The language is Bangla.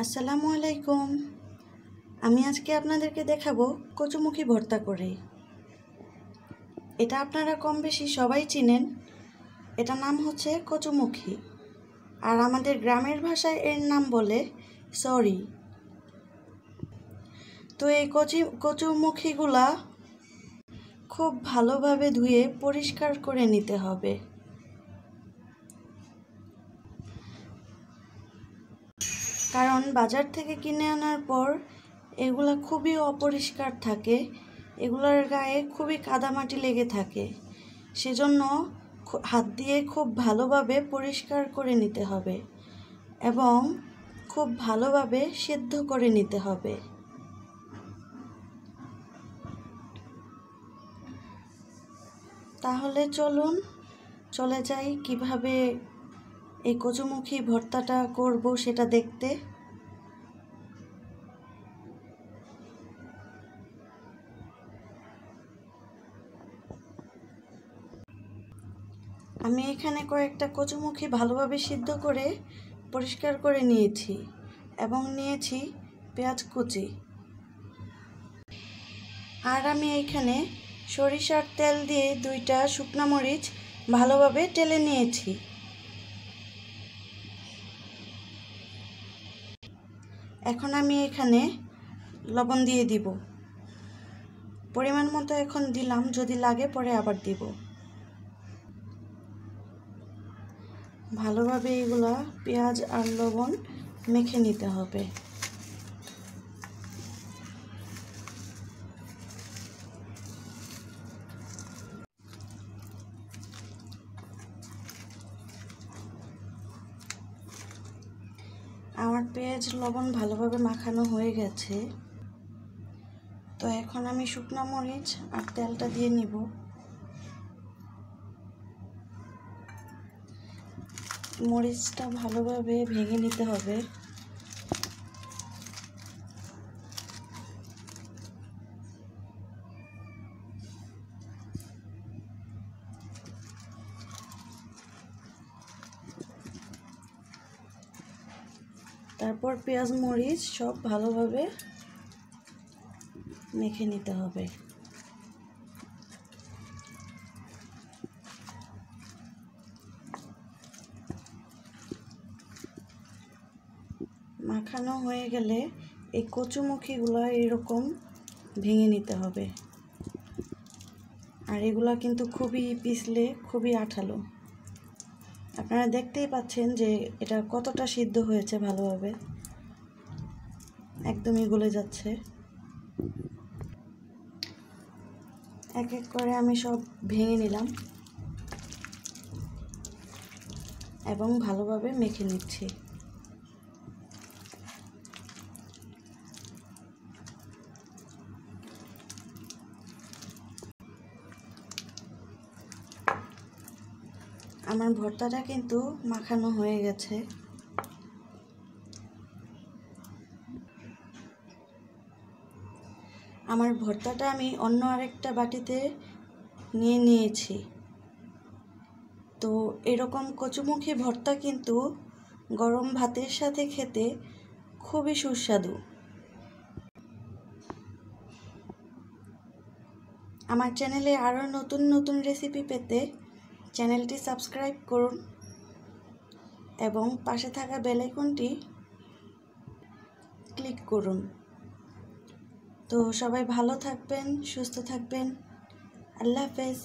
আসসালামু আলাইকুম। আমি আজকে আপনাদেরকে দেখাবো কচুমুখী ভর্তা করে। এটা আপনারা কম বেশি সবাই চিনেন। এটা নাম হচ্ছে কচুমুখী, আর আমাদের গ্রামের ভাষায় এর নাম বলে সরি। তো এই কচুমুখীগুলা খুব ভালোভাবে ধুয়ে পরিষ্কার করে নিতে হবে। কারণ বাজার থেকে কিনে আনার পর এগুলা খুবই অপরিষ্কার থাকে, এগুলার গায়ে খুবই কাদামাটি লেগে থাকে। সেজন্য হাত দিয়ে খুব ভালোভাবে পরিষ্কার করে নিতে হবে এবং খুব ভালোভাবে সিদ্ধ করে নিতে হবে। তাহলে চলুন চলে যাই কিভাবে এই কচুমুখী ভর্তাটা করব সেটা দেখতে। আমি এখানে কয়েকটা কচুমুখী ভালোভাবে সিদ্ধ করে পরিষ্কার করে নিয়েছি এবং নিয়েছি পেঁয়াজ কুচি। আর আমি এখানে সরিষার তেল দিয়ে 2টা শুকনো মরিচ ভালোভাবে টেলে নিয়েছি। এখন আমি এখানে লবণ দিয়ে দিব, পরিমাণ মতো এখন দিলাম, যদি লাগে পরে আবার দিব। ভালোভাবে এগুলা পেঁয়াজ আর লবণ মেখে নিতে হবে। আমার পেঁয়াজ লবণ ভালোভাবে মাখানো হয়ে গেছে। তো এখন আমি শুকনো মরিচ আর তেলটা দিয়ে নিব। মরিচটা ভালোভাবে ভেঙে নিতে হবে। তারপর পেঁয়াজ মরিচ সব ভালোভাবে মেখে নিতে হবে। মাখানো হয়ে গেলে এই কচুমুখীগুলো এরকম ভেঙে নিতে হবে। আর এগুলা কিন্তু খুবই পিছলে খুবই আঠালো। আপনারা দেখতেই পাচ্ছেন যে এটা কতটা সিদ্ধ হয়েছে, ভালোভাবে একদমই গলে যাচ্ছে। এক এক করে আমি সব ভেঙে নিলাম এবং ভালোভাবে মেখে নিচ্ছি। আমার ভর্তাটা কিন্তু মাখানো হয়ে গেছে। আমার ভর্তাটা আমি অন্য আরেকটা বাটিতে নিয়ে নিয়েছি। তো এরকম কচুমুখী ভর্তা কিন্তু গরম ভাতের সাথে খেতে খুবই সুস্বাদু। আমার চ্যানেলে আরও নতুন নতুন রেসিপি পেতে চ্যানেলটি সাবস্ক্রাইব করুন এবং পাশে থাকা বেল আইকনটি ক্লিক করুন। তো সবাই ভালো থাকবেন, সুস্থ থাকবেন। আল্লাহ হাফেজ।